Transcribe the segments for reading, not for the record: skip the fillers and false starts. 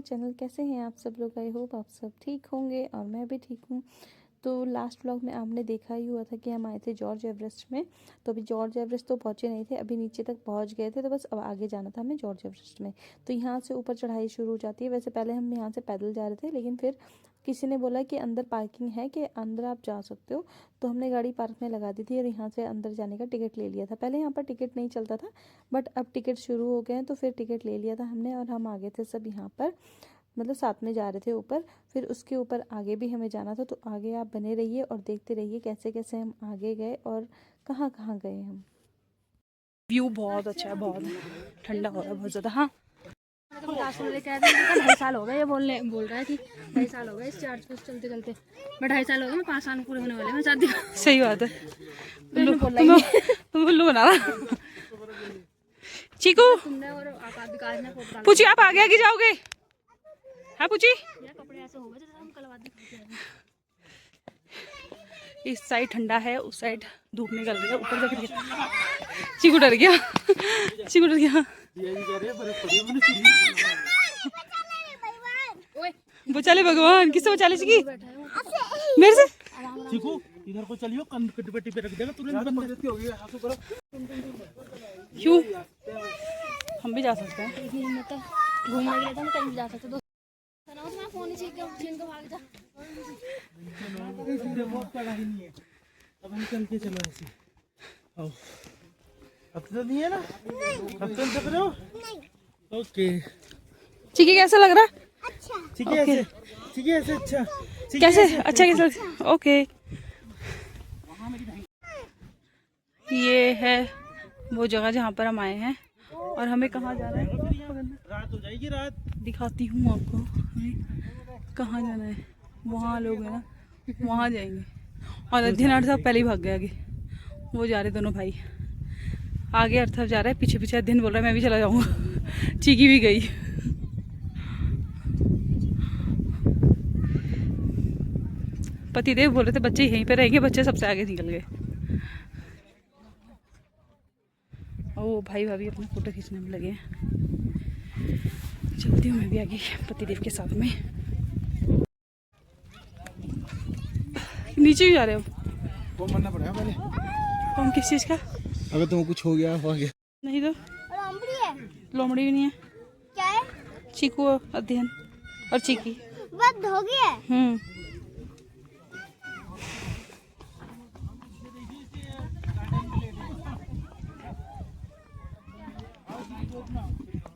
Channel. कैसे हैं आप सब लोग? आई होप आप सब ठीक होंगे और मैं भी ठीक हूँ। तो लास्ट व्लॉग में आपने देखा ही हुआ था कि हम आए थे जॉर्ज एवरेस्ट में। तो अभी जॉर्ज एवरेस्ट तो पहुँचे नहीं थे, अभी नीचे तक पहुँच गए थे, तो बस अब आगे जाना था हमें जॉर्ज एवरेस्ट में। तो यहाँ से ऊपर चढ़ाई शुरू हो जाती है। वैसे पहले हम यहाँ से पैदल जा रहे थे, लेकिन फिर किसी ने बोला कि अंदर पार्किंग है, कि अंदर आप जा सकते हो। तो हमने गाड़ी पार्क में लगा दी थी और यहाँ से अंदर जाने का टिकट ले लिया था। पहले यहाँ पर टिकट नहीं चलता था, बट अब टिकट शुरू हो गए हैं, तो फिर टिकट ले लिया था हमने और हम आगे थे सब यहाँ पर, मतलब साथ में जा रहे थे ऊपर। फिर उसके ऊपर आगे भी हमें जाना था। तो आगे आप बने रहिए और देखते रहिए कैसे कैसे हम आगे गए और कहाँ कहाँ गए हम। व्यू बहुत अच्छा है, बहुत ठंडा हो रहा है बहुत ज़्यादा। हाँ, 2.5 साल हो गए ये बोल रहा है कि 2.5 साल हो गए इस चार्ज को चलते चलते। मैं 2.5 साल हो गए, मैं 5 साल पूरे होने वाले मैं शादी। सही बात है। तुम उल्लू बना रहा। चीकू पूछी, आप आगे आगे जाओगे? हाँ पूछी। कपड़े ऐसे हो गए जैसे हम कल इस साइड ठंडा है, उस साइड धूप निकल रही है। ऊपर जाकर चीकू डर गया, चीकू डर गया। बचा ले भगवान, किससे बचा ले? चिकी मेरे से। चीकू इधर को चलियो, कटपट्टी पे रख देगा तुरंत बंद देती होगी। हाथों करो। क्यों? हम भी जा सकते हैं घूमने के लिए, तो कहीं भी जा सकते। फोन ही छीन के भाग जा। बहुत पड़ा ही नहीं है, अब हम चल के चलो ऐसे। आओ, अब तो नहीं है ना? अब तो देख रहे हो? नहीं। ओके। चिकी कैसा लग रहा? अच्छा। ठीक है ऐसे, ठीक है ऐसे। अच्छा कैसे? अच्छा कैसे? ओके। ये है वो जगह जहाँ पर हम आए हैं और हमें कहाँ जाना है? रात हो जाएगी, रात दिखाती हूँ आपको हमें कहाँ जाना है। वहाँ लोग हैं ना, वहाँ जाएंगे। और अध्ययन साहब पहले ही भाग गए आगे, वो जा रहे दोनों भाई आगे। अर्थव जा रहा है पीछे पीछे। अध्ययन बोल रहा है मैं भी चला जाऊँगा। चीकी भी गई। पतिदेव बोल रहे थे बच्चे यहीं पे रहेंगे, बच्चे सबसे आगे निकल गए। और वो भाई भाभी अपने फोटो खींचने में लगे हैं। चलती हूँ मैं भी आगे पतिदेव के साथ में। नीचे भी जा रहे हो? वो मरना पड़ेगा पहले। कौन? किस चीज़ का? अगर तुम कुछ हो गया नहीं तो लोमड़ी है? लोमड़ी भी नहीं है। क्या है? चीकू, अध्ययन और चीकी बंद हो गया है।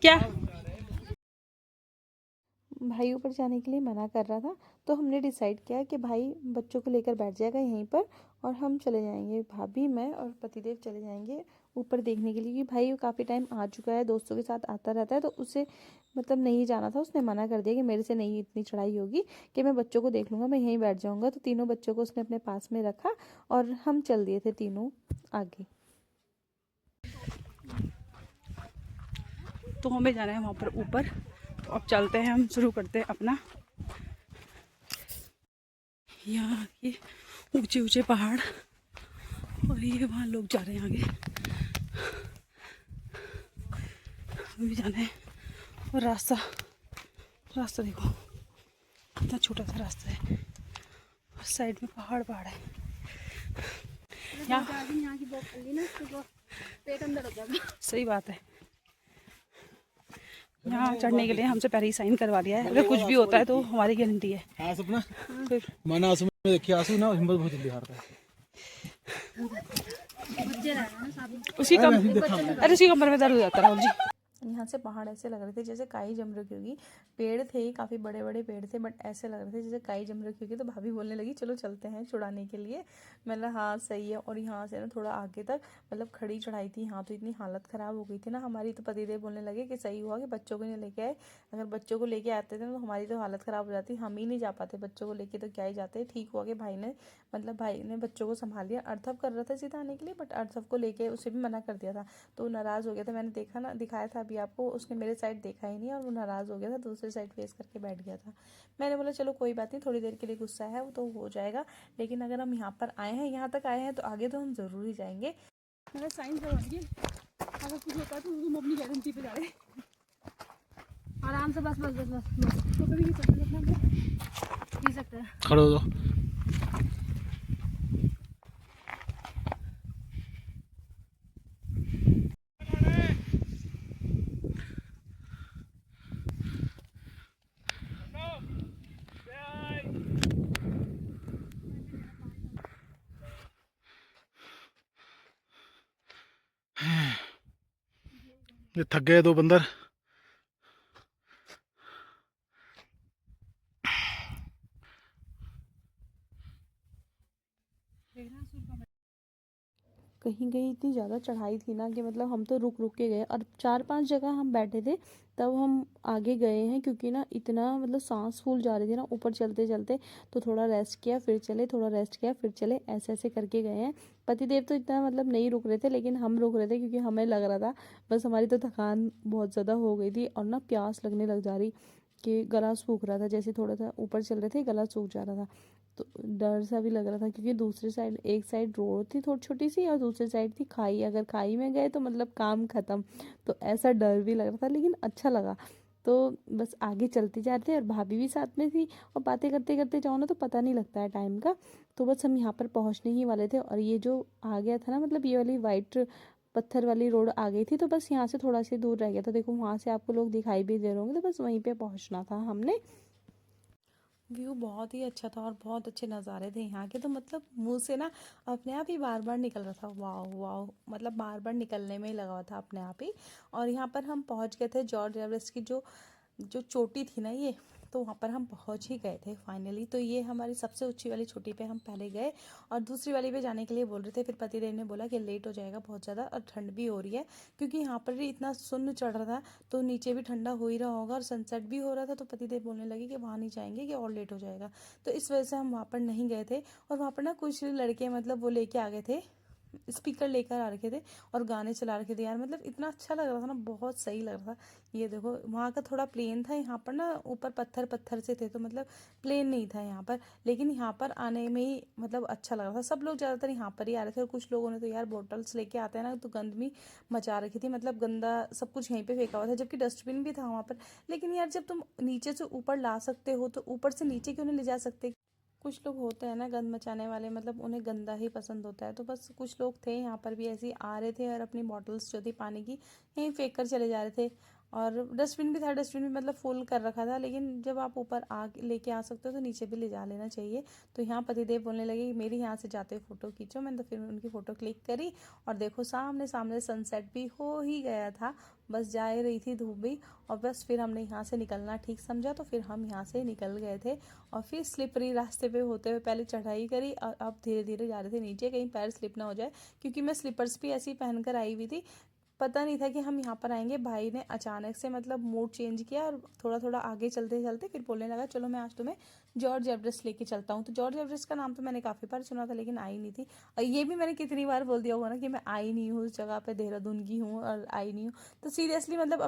क्या? भाई ऊपर जाने के लिए मना कर रहा था, तो हमने डिसाइड किया कि भाई बच्चों को लेकर बैठ जाएगा यहीं पर और हम चले जाएंगे, भाभी, मैं और पतिदेव चले जाएंगे ऊपर देखने के लिए। कि भाई काफ़ी टाइम आ चुका है, दोस्तों के साथ आता रहता है, तो उसे मतलब नहीं जाना था। उसने मना कर दिया कि मेरे से नहीं इतनी चढ़ाई होगी, कि मैं बच्चों को देख लूँगा, मैं यहीं बैठ जाऊँगा। तो तीनों बच्चों को उसने अपने पास में रखा और हम चल दिए थे तीनों आगे। तो हमें जाना है वहाँ पर ऊपर। तो अब चलते हैं, हम शुरू करते हैं अपना। यहाँ ये ऊंचे ऊंचे पहाड़ और ये वहाँ लोग जा रहे हैं आगे। हमें भी जाना है। और रास्ता देखो कितना छोटा सा रास्ता है और साइड में पहाड़ है। यहाँ की बॉक कर ली ना, तो पेट अंदर हो जाएगा। सही बात है। यहाँ चढ़ने के लिए हमसे पहले ही साइन करवा दिया है, अगर कुछ भी होता है तो हमारी गारंटी है। हाँ सपना फिर माना आंसू में देखिए, आंसू ना हिम्मत बहुत जल्दी हारता है। उसकी कमर में दर्द हो जाता है राहुल जी। यहाँ से पहाड़ ऐसे लग रहे थे जैसे काई जम रखी होगी। पेड़ थे, काफ़ी बड़े बड़े पेड़ थे, बट ऐसे लग रहे थे जैसे काई जम रखी होगी। तो भाभी बोलने लगी चलो चलते हैं छुड़ाने के लिए। मैंने हाँ सही है। और यहाँ से ना थोड़ा आगे तक मतलब खड़ी चढ़ाई थी। यहाँ तो इतनी हालत ख़राब हो गई थी ना हमारी। तो पतिदेव बोलने लगे कि सही हुआ कि बच्चों को नहीं लेके आए, अगर बच्चों को लेके आते थे तो हमारी तो हालत ख़राब हो जाती, हम ही नहीं जा पाते बच्चों को लेके, तो क्या ही जाते। ठीक हुआ कि भाई ने बच्चों को संभाल लिया। अर्थव कर रहा था सीधा आने के लिए, बट अर्थव को लेके उसे भी मना कर दिया था, तो नाराज़ हो गया था। मैंने देखा ना, दिखाया था अभी आपको, उसने मेरे साइड देखा ही नहीं और वो नाराज़ हो गया था, दूसरे साइड फेस करके बैठ गया था। मैंने बोला चलो कोई बात नहीं, थोड़ी देर के लिए गुस्सा है वो तो हो जाएगा, लेकिन अगर हम यहाँ पर आए हैं, यहाँ तक आए हैं, तो आगे तो हम ज़रूर ही जाएंगे। मैंने साइन करवा दिए, अगर कुछ होता है तो तुम अपनी गारंटी पे जा रहे। आराम से बस बस बस बस बस फोटो भी खींच सकते हैं अपना खींच सकते हैं। खड़े हो जाओ। ये थक गए 2 बंदर। कहीं कहीं इतनी ज़्यादा चढ़ाई थी ना कि मतलब हम तो रुक रुक के गए, और 4-5 जगह हम बैठे थे तब हम आगे गए हैं, क्योंकि ना इतना मतलब सांस फूल जा रही थी ना ऊपर चलते चलते। तो थोड़ा रेस्ट किया फिर चले, थोड़ा रेस्ट किया फिर चले, ऐसे ऐसे करके गए हैं। पतिदेव तो इतना मतलब नहीं रुक रहे थे, लेकिन हम रुक रहे थे क्योंकि हमें लग रहा था बस हमारी तो थकान बहुत ज़्यादा हो गई थी, और ना प्यास लगने लग जा रही कि गला सूख रहा था। जैसे थोड़ा सा ऊपर चल रहे थे गला सूख जा रहा था, तो डर सा भी लग रहा था, क्योंकि दूसरी साइड एक साइड रोड थी थोड़ी छोटी सी और दूसरी साइड थी खाई। अगर खाई में गए तो मतलब काम खत्म। तो ऐसा डर भी लग रहा था, लेकिन अच्छा लगा। तो बस आगे चलते जा रहे थे और भाभी भी साथ में थी, और बातें करते करते जाओ ना तो पता नहीं लगता है टाइम का। तो बस हम यहाँ पर पहुँचने ही वाले थे, और ये जो आ गया था ना, मतलब ये वाली वाइट पत्थर वाली रोड आ गई थी, तो बस यहाँ से थोड़ा सी दूर रह गया था। देखो वहाँ से आपको लोग दिखाई भी दे रहे होंगे, तो बस वहीं पे पहुँचना था हमने। व्यू बहुत ही अच्छा था और बहुत अच्छे नज़ारे थे यहाँ के, तो मतलब मुंह से ना अपने आप ही बार बार निकल रहा था वाह वाह, मतलब बार बार निकलने में ही लगा हुआ था अपने आप ही। और यहाँ पर हम पहुँच गए थे जॉर्ज एवरेस्ट की जो जो चोटी थी ना ये, तो वहाँ पर हम पहुँच ही गए थे फाइनली। तो ये हमारी सबसे ऊंची वाली चोटी पे हम पहले गए, और दूसरी वाली पे जाने के लिए बोल रहे थे। फिर पतिदेव ने बोला कि लेट हो जाएगा बहुत ज़्यादा और ठंड भी हो रही है, क्योंकि यहाँ पर भी इतना सुन्न चढ़ रहा था तो नीचे भी ठंडा हो ही रहा होगा और सनसेट भी हो रहा था। तो पतिदेव बोलने लगे कि वहाँ नहीं जाएंगे कि और लेट हो जाएगा। तो इस वजह से हम वहाँ पर नहीं गए थे। और वहाँ पर ना कुछ लड़के मतलब वो लेके आ गए थे, स्पीकर लेकर आ रखे थे और गाने चला रखे थे यार, मतलब इतना अच्छा लग रहा था ना, बहुत सही लग रहा था। ये देखो वहाँ का थोड़ा प्लेन था, यहाँ पर ना ऊपर पत्थर पत्थर से थे, तो मतलब प्लेन नहीं था यहाँ पर। लेकिन यहाँ पर आने में ही मतलब अच्छा लग रहा था। सब लोग ज़्यादातर यहाँ पर ही आ रहे थे, और कुछ लोगों ने तो यार बोटल्स लेके आते हैं ना, तो गंद भी मचा रखी थी, मतलब गंदा सब कुछ यहीं पे फेंका हुआ था, जबकि डस्टबिन भी था वहाँ पर। लेकिन यार जब तुम नीचे से ऊपर ला सकते हो तो ऊपर से नीचे क्यों नहीं ले जा सकते। कुछ लोग होते हैं ना गंद मचाने वाले, मतलब उन्हें गंदा ही पसंद होता है। तो बस कुछ लोग थे यहाँ पर भी ऐसे ही आ रहे थे और अपनी बॉटल्स जो थी पानी की यहीं फेंक कर चले जा रहे थे। और डस्टबिन भी था, डस्टबिन भी मतलब फुल कर रखा था, लेकिन जब आप ऊपर आ लेके आ सकते हो तो नीचे भी ले जा लेना चाहिए। तो यहाँ पतिदेव बोलने लगे कि मेरी यहाँ से जाते हुए फ़ोटो खींचो। मैंने तो फिर उनकी फ़ोटो क्लिक करी, और देखो सामने सामने सनसेट भी हो ही गया था, बस जा ही रही थी धूप भी। और बस फिर हमने यहाँ से निकलना ठीक समझा, तो फिर हम यहाँ से निकल गए थे। और फिर स्लिपरी रास्ते पे होते हुए पहले चढ़ाई करी, और अब धीरे धीरे जा रहे थे नीचे, कहीं पैर स्लिप ना हो जाए, क्योंकि मैं स्लीपर्स भी ऐसे ही पहन कर आई हुई थी। पता नहीं था कि हम यहाँ पर आएंगे। भाई ने अचानक से मतलब मूड चेंज किया, और थोड़ा थोड़ा आगे चलते चलते फिर बोलने लगा चलो मैं आज तुम्हें जॉर्ज एवरेस्ट लेके चलता हूँ। तो जॉर्ज एवरेस्ट का नाम तो मैंने काफ़ी बार सुना था, लेकिन आई नहीं थी। और ये भी मैंने कितनी बार बोल दिया होगा ना कि मैं आई नहीं हूँ उस जगह पे, देहरादून की हूँ और आई नहीं हूँ। तो सीरियसली मतलब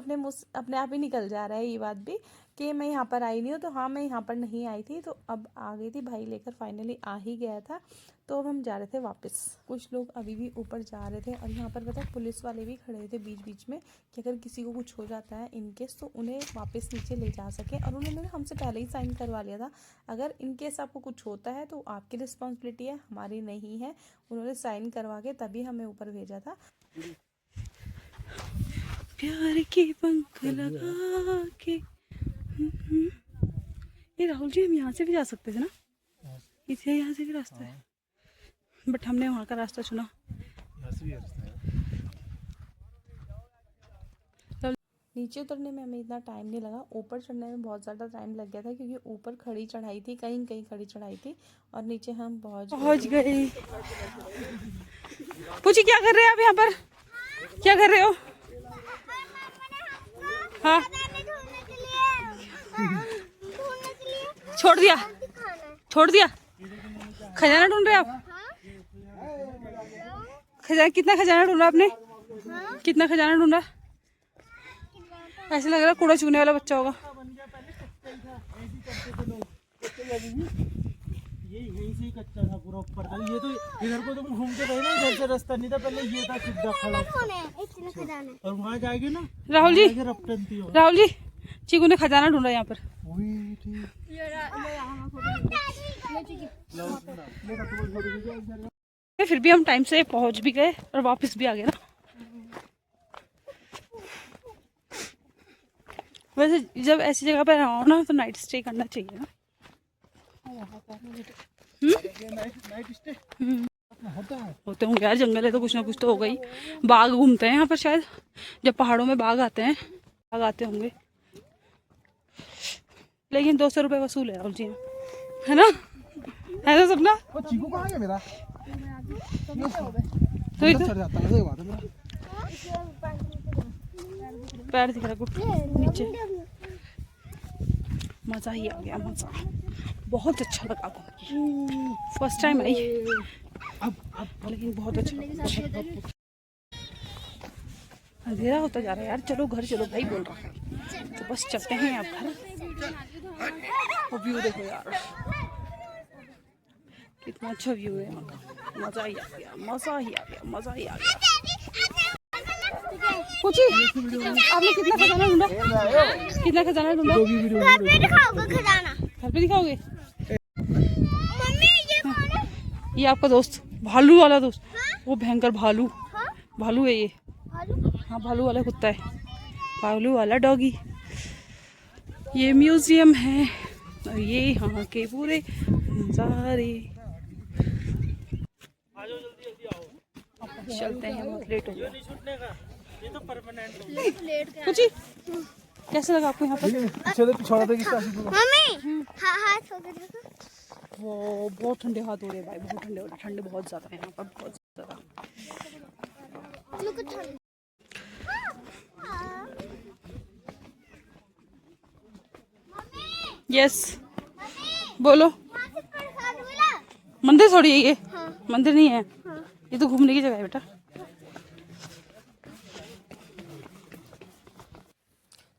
अपने आप ही निकल जा रहा है ये बात भी कि मैं यहाँ पर आई नहीं हूँ। तो हाँ, मैं यहाँ पर नहीं आई थी, तो अब आ गई थी, भाई लेकर फाइनली आ ही गया था। तो अब हम जा रहे थे वापस। कुछ लोग अभी भी ऊपर जा रहे थे, और यहाँ पर पता है पुलिस वाले भी खड़े थे बीच बीच में, कि अगर किसी को कुछ हो जाता है इनकेस, तो उन्हें वापस नीचे ले जा सके। और उन्होंने हमसे पहले ही साइन करवा लिया था, अगर इनकेस आपको कुछ होता है तो आपकी रिस्पॉन्सिबिलिटी है, हमारी नहीं है। उन्होंने साइन करवा के तभी हमें ऊपर भेजा था। प्यार के पंख लगा के। ये राहुल जी, हम यहाँ से भी जा सकते थे ना, इसे यहाँ से भी रास्ता है, बट हमने वहाँ का रास्ता चुना। नीचे उतरने में हमें इतना टाइम नहीं लगा, ऊपर चढ़ने में बहुत ज़्यादा टाइम लग गया था, क्योंकि ऊपर खड़ी चढ़ाई थी, कहीं कहीं खड़ी चढ़ाई थी, और नीचे हम पहुँच गए। पूछी क्या कर रहे हैं आप यहाँ पर, क्या कर रहे हो? हाँ, छोड़ दिया, छोड़ दिया। खजाना ढूंढ रहे आप? खजाना, कितना खजाना ढूंढा आपने? कितना खजाना ढूंढा? ऐसे लग रहा है कूड़ा चुगने वाला बच्चा होगा। ये यहीं से ही कच्चा था पूरा ऊपर तक। ये तो इधर को तुम घूम के गए ना, इधर से रास्ता नहीं था, पहले ये था सीधा खड़ा। और वहाँ जाएगी ना राहुल जी, रपटन थी। राहुल जी चीकू ने खजाना ढूंढा यहाँ पर। फिर भी हम टाइम से पहुंच भी गए और वापस भी आ गए ना। वैसे जब ऐसी जगह पर आओ ना तो नाइट स्टे करना चाहिए ना। होते होंगे यार, जंगल है तो कुछ ना कुछ तो होगा ही। बाघ घूमते हैं यहाँ पर शायद, जब पहाड़ों में बाघ आते हैं, बाघ आते होंगे। लेकिन 200 रुपये वसूल है राहुल जी, है ना? है ना सपना? चीकू कहाँ गया मेरा? तो चढ़ जाता है, सही बात है मेरा। पैर दिख रहा है नीचे। मज़ा ही आ गया, मज़ा बहुत अच्छा लगा। फर्स्ट टाइम आई लेकिन बहुत अच्छा लगा। अंधेरा होता जा रहा है यार, चलो घर चलो भाई बोल रहा है, तो बस चलते हैं आप घर। और व्यू देखो यार, कितना अच्छा व्यू है यहाँ का। मज़ा ही आ गया, मज़ा ही आ गया, मज़ा ही आ गया। कुछ आपने कितना खजाना ढूंढा? कितना खजाना ढूंढा? घर पे दिखाओगे खजाना? घर पे दिखाओगे? मम्मी ये कौन है? ये आपका दोस्त, भालू वाला दोस्त। वो भयंकर भालू, भालू है ये। हाँ भालू वाला कुत्ता है, भालू वाला डॉगी। ये म्यूजियम है और ये यहाँ के पूरे नज़ारे। चलते हैं, बहुत लेट हो गया। ये तो परमानेंट कुछ कैसे लगा आपको यहाँ पर? चलो पिछड़ा दे किसका आशिक होगा। मम्मी हाथ हो गए। वो बहुत ठंडे हाथ हो रहे हैं भाई, बहुत ठंडे हो रहे, ठंडे बहुत ज़्यादा है यहाँ पर, बहुत ज़्यादा। यस बोलो। मंदिर थोड़ी है ये, मंदिर नहीं है ये, तो घूमने की जगह है बेटा।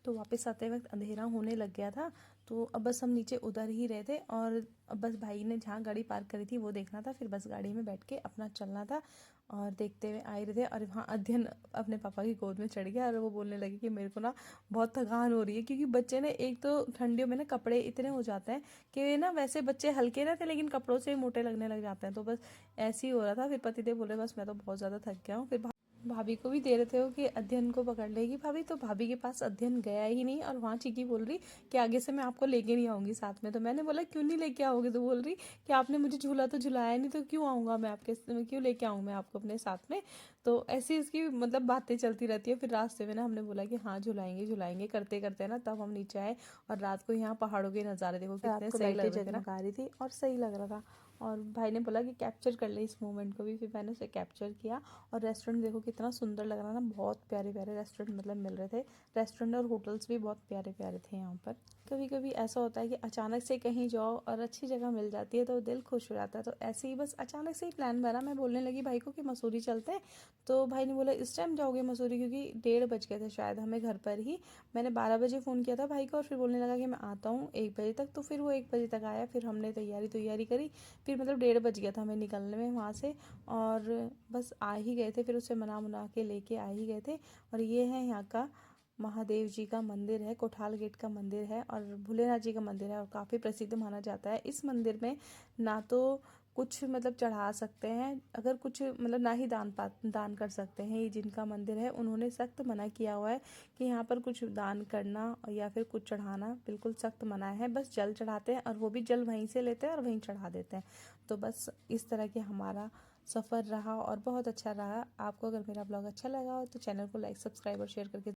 तो वापस आते वक्त अंधेरा होने लग गया था, तो अब बस हम नीचे उतर ही रहे थे और अब बस भाई ने जहाँ गाड़ी पार्क करी थी वो देखना था, फिर बस गाड़ी में बैठ के अपना चलना था। और देखते हुए आ रहे थे और वहाँ अध्ययन अपने पापा की गोद में चढ़ गया और वो बोलने लगी कि मेरे को ना बहुत थकान हो रही है, क्योंकि बच्चे ने एक तो ठंडियों में ना कपड़े इतने हो जाते हैं कि ना वैसे बच्चे हल्के रहते हैं लेकिन कपड़ों से मोटे लगने लग जाते हैं। तो बस ऐसे ही हो रहा था। फिर पतिदेव बोले बस मैं तो बहुत ज़्यादा थक गया हूँ। फिर भाभी को भी दे रहे थे कि अध्ययन को पकड़ लेगी भाभी, तो भाभी के पास अध्ययन गया ही नहीं। और वहाँ चीकी बोल रही कि आगे से मैं आपको लेके नहीं आऊँगी साथ में। तो मैंने बोला क्यों नहीं लेके आओगे? तो बोल रही कि आपने मुझे झूला तो झुलाया नहीं, तो क्यों आऊँगा मैं आपके, क्यों लेके आऊँ मैं आपको अपने साथ में? तो ऐसी इसकी मतलब बातें चलती रहती है। फिर रास्ते में ना हमने बोला कि हाँ झुलाएंगे झुलाएंगे करते करते ना तब हम नीचे आए। और रात को यहाँ पहाड़ों के नज़ारे देखो कितने सही लग रही थी और सही लग रहा था। और भाई ने बोला कि कैप्चर कर ले इस मोमेंट को भी, फिर मैंने उसे कैप्चर किया। और रेस्टोरेंट देखो कितना सुंदर लग रहा ना, बहुत प्यारे प्यारे रेस्टोरेंट मतलब मिल रहे थे। रेस्टोरेंट और होटल्स भी बहुत प्यारे प्यारे थे यहाँ पर। कभी कभी ऐसा होता है कि अचानक से कहीं जाओ और अच्छी जगह मिल जाती है तो दिल खुश हो जाता है। तो ऐसे ही बस अचानक से ही प्लान बना। मैं बोलने लगी भाई को कि मसूरी चलते हैं, तो भाई ने बोला इस टाइम जाओगे मसूरी? क्योंकि 1:30 बज गए थे शायद हमें घर पर ही। मैंने 12 बजे फ़ोन किया था भाई को और फिर बोलने लगा कि मैं आता हूँ 1 बजे तक। तो फिर वो 1 बजे तक आया, फिर हमने तैयारी करी। फिर मतलब 1:30 बज गया था हमें निकलने में वहाँ से और बस आ ही गए थे। फिर उसे मना के लेके आ ही गए थे। और ये है यहाँ का महादेव जी का मंदिर है, कोठाल गेट का मंदिर है और भोलेनाथ जी का मंदिर है और काफ़ी प्रसिद्ध माना जाता है। इस मंदिर में ना तो कुछ मतलब चढ़ा सकते हैं, अगर कुछ मतलब ना ही दान कर सकते हैं। ये जिनका मंदिर है उन्होंने सख्त मना किया हुआ है कि यहाँ पर कुछ दान करना या फिर कुछ चढ़ाना बिल्कुल सख्त मना है। बस जल चढ़ाते हैं और वो भी जल वहीं से लेते हैं और वहीं चढ़ा देते हैं। तो बस इस तरह के हमारा सफ़र रहा और बहुत अच्छा रहा। आपको अगर मेरा ब्लॉग अच्छा लगा हो तो चैनल को लाइक सब्सक्राइब और शेयर करके